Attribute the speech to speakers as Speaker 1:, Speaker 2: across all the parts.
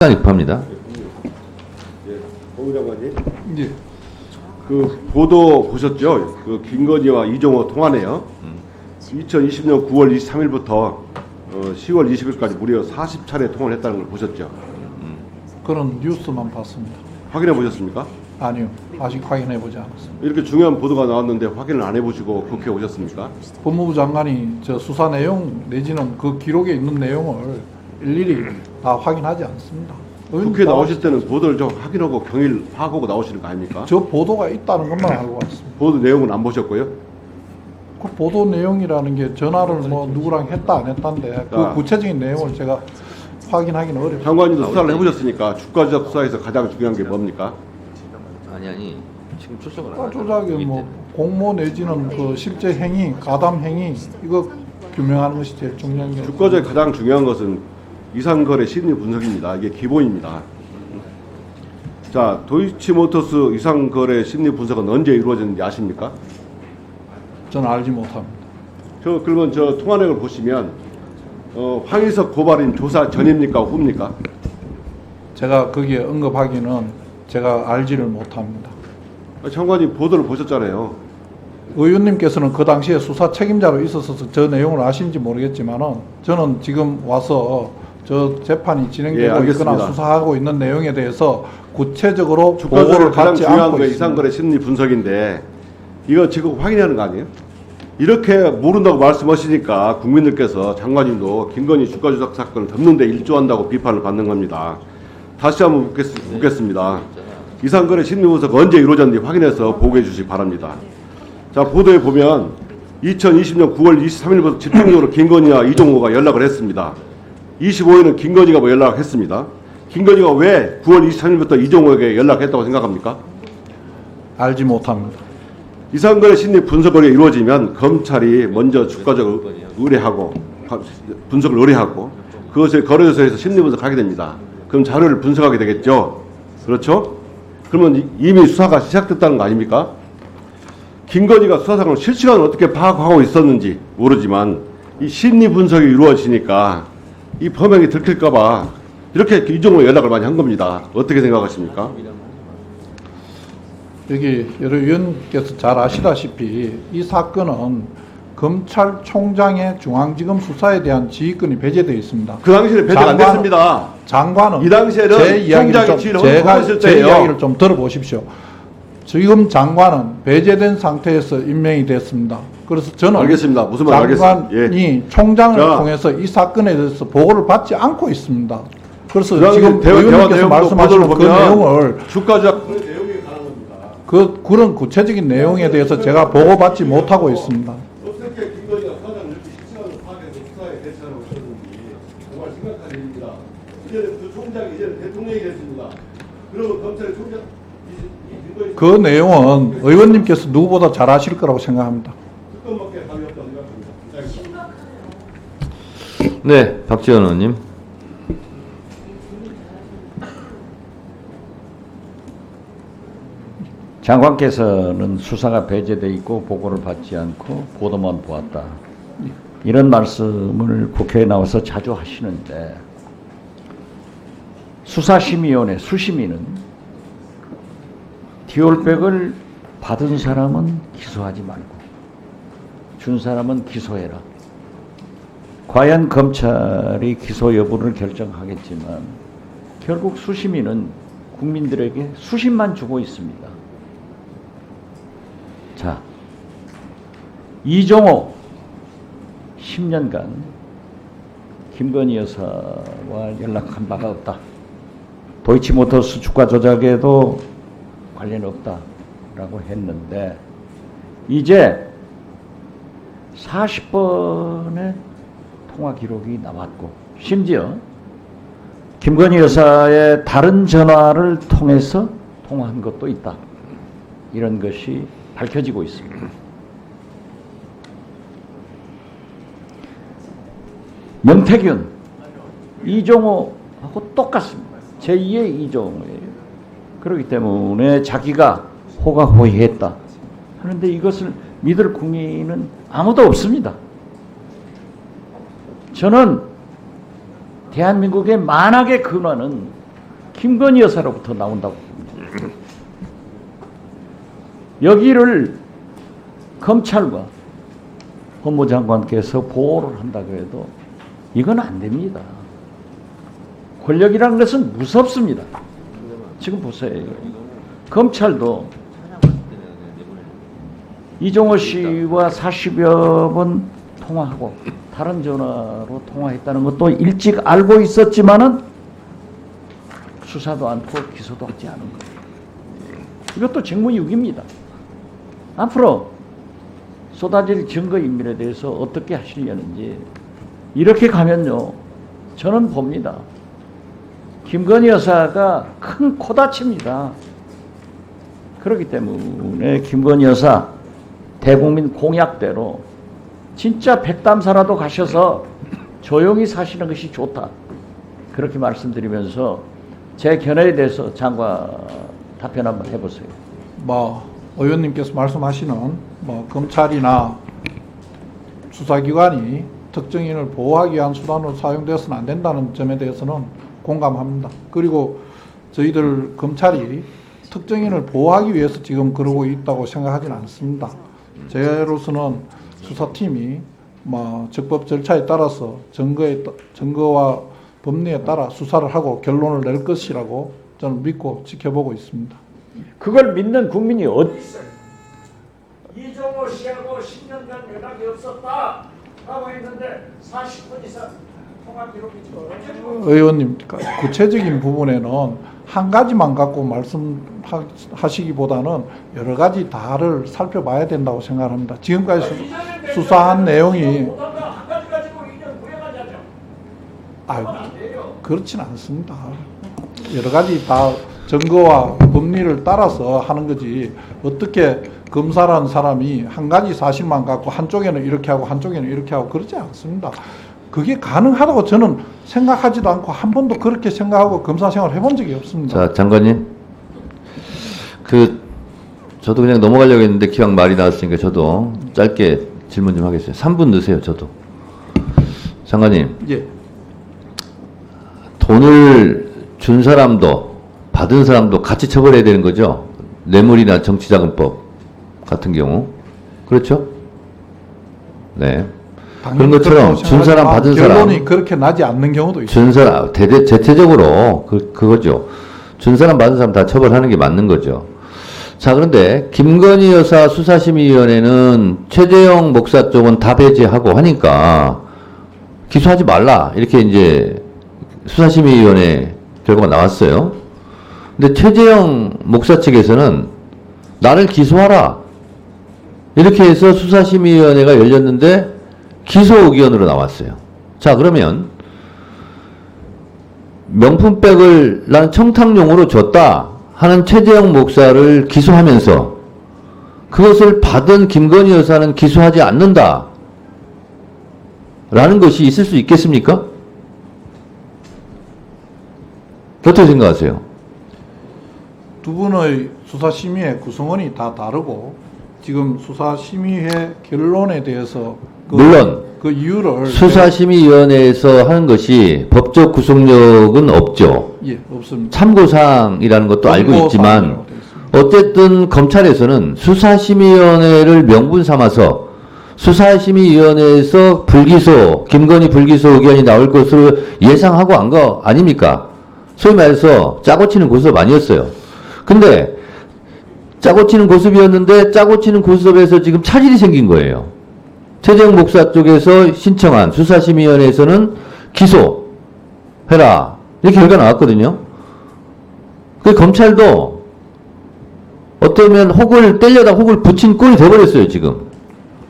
Speaker 1: 시간이 급합니다.
Speaker 2: 예, 공 장관님.
Speaker 3: 예.
Speaker 2: 그 보도 보셨죠? 그 김건희와 이종호 통화네요. 2020년 9월 23일부터 10월 20일까지 무려 40차례 통화를 했다는 걸 보셨죠?
Speaker 3: 그런 뉴스만 봤습니다.
Speaker 2: 확인해 보셨습니까?
Speaker 3: 아니요. 아직 확인해 보지 않았습니다.
Speaker 2: 이렇게 중요한 보도가 나왔는데 확인을 안 해보시고 국회에 오셨습니까?
Speaker 3: 법무부 장관이 저 수사 내용 내지는 그 기록에 있는 내용을 일일이 다 확인하지 않습니다.
Speaker 2: 국회에 나오실 때는 보도를 좀 확인하고 경위를 파악하고 나오시는 거 아닙니까?
Speaker 3: 저 보도가 있다는 것만 알고 왔습니다.
Speaker 2: 보도 내용은 안 보셨고요?
Speaker 3: 그 보도 내용이라는 게 전화를 뭐 누구랑 했다 안 했다인데 그 구체적인 내용을 제가 확인하기는 어렵습니다.
Speaker 2: 장관님도 수사를 해보셨으니까 주가 조작 수사에서 가장 중요한 게 뭡니까?
Speaker 1: 아니 지금 출석을 안
Speaker 3: 주가
Speaker 1: 하죠.
Speaker 3: 조작이 뭐 공모 내지는 그 실제 행위, 가담 행위 이거 규명하는 것이 제일 중요한 게.
Speaker 2: 주가 조작의 가장 중요한 것은 이상거래 심리 분석입니다. 이게 기본입니다. 자, 도이치모터스 이상거래 심리 분석은 언제 이루어졌는지 아십니까?
Speaker 3: 저는 알지 못합니다.
Speaker 2: 그러면 저 통화내역을 보시면 황희석 고발인 조사 전입니까 후입니까?
Speaker 3: 제가 거기에 언급하기는 제가 알지를 못합니다.
Speaker 2: 장관님 보도를 보셨잖아요.
Speaker 3: 의원님께서는 그 당시에 수사 책임자로 있어서 저 내용을 아시는지 모르겠지만은 저는 지금 와서 저 재판이 진행되고
Speaker 2: 알겠습니다.
Speaker 3: 있거나 수사하고 있는 내용에 대해서 구체적으로
Speaker 2: 주가
Speaker 3: 보고를
Speaker 2: 조작의 가장
Speaker 3: 받지
Speaker 2: 중요한
Speaker 3: 않고
Speaker 2: 게
Speaker 3: 있습니다.
Speaker 2: 이상거래 심리 분석인데 이거 지금 확인하는 거 아니에요? 이렇게 모른다고 말씀하시니까 국민들께서 장관님도 김건희 주가 조작 사건을 덮는데 일조한다고 비판을 받는 겁니다. 다시 한번 묻겠습니다. 이상거래 심리 분석 언제 이루어졌는지 확인해서 보고해 주시기 바랍니다. 자, 보도에 보면 2020년 9월 23일부터 집중적으로 김건희와 이종호가 연락을 했습니다. 25일은 김건희가 뭐 연락을 했습니다. 김건희가 왜 9월 23일부터 이종호에게 연락했다고 생각합니까?
Speaker 3: 알지 못합니다.
Speaker 2: 이상거래 심리 분석을 이루어지면 검찰이 먼저 주가적으로 의뢰하고 분석을 의뢰하고 그것을 거래소에서 심리 분석하게 됩니다. 그럼 자료를 분석하게 되겠죠. 그렇죠? 그러면 이미 수사가 시작됐다는 거 아닙니까? 김건희가 수사 상황을 실시간으로 어떻게 파악하고 있었는지 모르지만 이 심리 분석이 이루어지니까 이 범행이 들킬까봐 이렇게 이종호에 연락을 많이 한 겁니다. 어떻게 생각하십니까?
Speaker 3: 여기 여러 의원께서 잘 아시다시피 이 사건은 검찰총장의 중앙지검 수사에 대한 지휘권이 배제되어 있습니다.
Speaker 2: 그 당시에 배제가 안 됐습니다.
Speaker 3: 장관은
Speaker 2: 이 당시에는
Speaker 3: 제 이야기를
Speaker 2: 총장이
Speaker 3: 좀,
Speaker 2: 지휘를
Speaker 3: 제가
Speaker 2: 하고 있을
Speaker 3: 제
Speaker 2: 때예요.
Speaker 3: 이야기를 좀 들어보십시오. 지금 장관은 배제된 상태에서 임명이 됐습니다. 그래서 저는
Speaker 2: 알겠습니다. 무슨 말
Speaker 3: 장관이
Speaker 2: 알겠습니다.
Speaker 3: 총장을
Speaker 2: 자,
Speaker 3: 통해서 이 사건에 대해서 보고를 받지 않고 있습니다. 그래서
Speaker 2: 그
Speaker 3: 지금
Speaker 2: 대화
Speaker 3: 의원님께서
Speaker 2: 내용도
Speaker 3: 말씀하시는 그
Speaker 2: 보도를 보면
Speaker 3: 내용을
Speaker 2: 주가 조작 내용에 관한 겁니다.
Speaker 3: 그런 구체적인 내용에 대해서 제가 보고받지 못하고 있습니다.
Speaker 2: 어떻게 김건희가 사장을 이렇게 실시간으로 파악해서 수사에 대처하고 있었는지 정말 심각한 일입니다. 이제는 그 총장이 이제는 대통령이 됐습니다. 그러면 검찰의 총장 이 김건희
Speaker 3: 그 내용은 의원님께서 누구보다 잘 아실 거라고 생각합니다.
Speaker 2: 특검밖에 답이 없다고 생각합니다.
Speaker 1: 네, 박지원 의원님.
Speaker 4: 장관께서는 수사가 배제돼 있고 보고를 받지 않고 보도만 보았다. 이런 말씀을 국회에 나와서 자주 하시는데 수사심의위원회 수심위는 디올백을 받은 사람은 기소하지 말고 준 사람은 기소해라. 과연 검찰이 기소 여부를 결정하겠지만 결국 수심위는 국민들에게 수심만 주고 있습니다. 자, 이종호 10년간 김건희 여사와 연락한 바가 없다. 도이치모터스 주가 조작에도 관련 없다라고 했는데 이제 40번의 통화 기록이 나왔고 심지어 김건희 여사의 다른 전화를 통해서 통화한 것도 있다. 이런 것이 밝혀지고 있습니다. 명태균, 이종호하고 똑같습니다. 제2의 이종호예요. 그렇기 때문에 자기가 호가호위했다 하는데 이것을 믿을 국민은 아무도 없습니다. 저는 대한민국의 만악의 근원은 김건희 여사로부터 나온다고 봅니다. 여기를 검찰과 법무장관께서 보호를 한다고 해도 이건 안 됩니다. 권력이라는 것은 무섭습니다. 지금 보세요. 검찰도 이종호 씨와 40여 번 통화하고 다른 전화로 통화했다는 것도 일찍 알고 있었지만은 수사도 않고 기소도 하지 않은 거예요. 이것도 직무유기입니다. 앞으로 쏟아질 증거인멸에 대해서 어떻게 하시려는지 이렇게 가면요, 저는 봅니다. 김건희 여사가 큰 코다칩니다. 그렇기 때문에 김건희 여사 대국민 공약대로 진짜 백담사라도 가셔서 조용히 사시는 것이 좋다. 그렇게 말씀드리면서 제 견해에 대해서 장관 답변 한번 해보세요.
Speaker 3: 의원님께서 말씀하시는 검찰이나 수사기관이 특정인을 보호하기 위한 수단으로 사용되어서는 안 된다는 점에 대해서는 공감합니다. 그리고 저희들 검찰이 특정인을 보호하기 위해서 지금 그러고 있다고 생각하지는 않습니다. 저로서는 수사팀이 적법 절차에 따라서 증거와 법리에 따라 수사를 하고 결론을 낼 것이라고 저는 믿고 지켜보고 있습니다.
Speaker 4: 그걸 믿는 국민이 어디 있어요? 이종호 씨하고 10년간 연락이 없었다라고 했는데 40분 이상 통화 기록이 있죠.
Speaker 3: 의원님, 구체적인 부분에는 한 가지만 갖고 말씀하시기보다는 여러 가지 다를 살펴봐야 된다고 생각합니다. 지금까지 수사한 내용이 그렇진 않습니다. 여러 가지 다 증거와 법리를 따라서 하는 거지, 어떻게 검사라는 사람이 한 가지 사실만 갖고 한쪽에는 이렇게 하고 한쪽에는 이렇게 하고 그러지 않습니다. 그게 가능하다고 저는 생각하지도 않고 한 번도 그렇게 생각하고 검사 생활을 해본 적이 없습니다.
Speaker 1: 자, 장관님. 저도 그냥 넘어가려고 했는데 기왕 말이 나왔으니까 저도 짧게 질문 좀 하겠어요. 3분 넣으세요, 저도. 장관님.
Speaker 3: 예.
Speaker 1: 돈을 준 사람도 받은 사람도 같이 처벌해야 되는 거죠? 뇌물이나 정치자금법 같은 경우. 그렇죠? 네. 그런 것처럼 준 사람 받은 사람
Speaker 3: 결론이 그렇게 나지 않는 경우도 있어요.
Speaker 1: 준 사람 대체적으로 그거죠. 준 사람 받은 사람 다 처벌하는 게 맞는 거죠. 자, 그런데 김건희 여사 수사심의위원회는 최재형 목사 쪽은 다 배제하고 하니까 기소하지 말라 이렇게 이제 수사심의위원회 결과가 나왔어요. 근데 최재형 목사 측에서는 나를 기소하라 이렇게 해서 수사심의위원회가 열렸는데 기소 의견으로 나왔어요. 자, 그러면 명품백을 난 청탁용으로 줬다 하는 최재형 목사를 기소하면서 그것을 받은 김건희 여사는 기소하지 않는다 라는 것이 있을 수 있겠습니까? 어떻게 생각하세요?
Speaker 3: 두 분의 수사심의회 구성원이 다 다르고 지금 수사심의회 결론에 대해서
Speaker 1: 물론
Speaker 3: 그 이유를
Speaker 1: 수사심의위원회에서 하는 것이 법적 구속력은 없죠.
Speaker 3: 예, 없습니다.
Speaker 1: 참고사항이라는 것도 알고 있지만 어쨌든 검찰에서는 수사심의위원회를 명분 삼아서 수사심의위원회에서 불기소, 김건희 불기소 의견이 나올 것으로 예상하고 한 거 아닙니까? 소위 말해서 짜고 치는 고스톱 아니었어요. 근데 짜고 치는 고스톱이었는데 짜고 치는 고스톱에서 지금 차질이 생긴 거예요. 최재형 목사 쪽에서 신청한 수사심의위원회에서는 기소해라 이렇게 결과 나왔거든요. 그 검찰도 어쩌면 혹을 떼려다 혹을 붙인 꼴이 돼버렸어요 지금.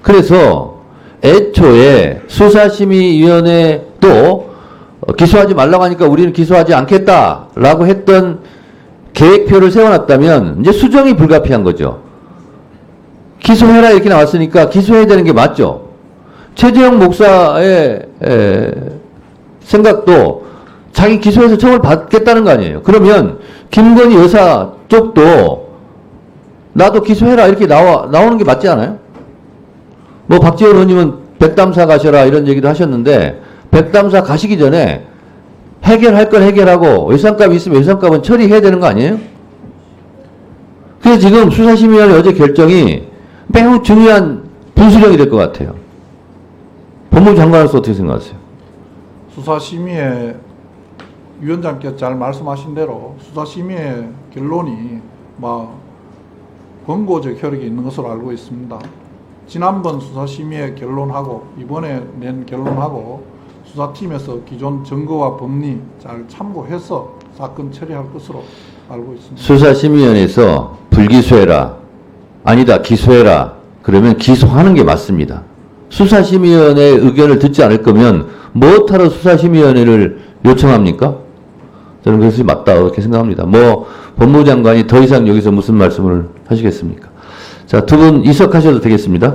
Speaker 1: 그래서 애초에 수사심의위원회도 기소하지 말라고 하니까 우리는 기소하지 않겠다라고 했던 계획표를 세워놨다면 이제 수정이 불가피한 거죠. 기소해라 이렇게 나왔으니까 기소해야 되는 게 맞죠. 최재형 목사의 생각도 자기 기소해서 처벌받겠다는 거 아니에요. 그러면 김건희 여사 쪽도 나도 기소해라 이렇게 나오는 게 맞지 않아요? 뭐 박지원 의원님은 백담사 가셔라 이런 얘기도 하셨는데 백담사 가시기 전에 해결할 건 해결하고 외상값이 있으면 외상값은 처리해야 되는 거 아니에요? 그래서 지금 수사심의위원회 어제 결정이 매우 중요한 분수령이 될 것 같아요. 법무부 장관으로서 어떻게 생각하세요?
Speaker 3: 수사심의회 위원장께서 잘 말씀하신 대로 수사심의회 결론이 권고적 효력이 있는 것으로 알고 있습니다. 지난번 수사심의회 결론하고 이번에 낸 결론하고 수사팀에서 기존 증거와 법리 잘 참고해서 사건 처리할 것으로 알고 있습니다.
Speaker 1: 수사심의위원회에서 불기소해라, 아니다 기소해라, 그러면 기소하는 게 맞습니다. 수사심의위원회의 의견을 듣지 않을 거면 뭐하러 수사심의위원회를 요청합니까? 저는 그것이 맞다 그렇게 생각합니다. 법무부 장관이 더 이상 여기서 무슨 말씀을 하시겠습니까? 자, 두 분 이석하셔도 되겠습니다.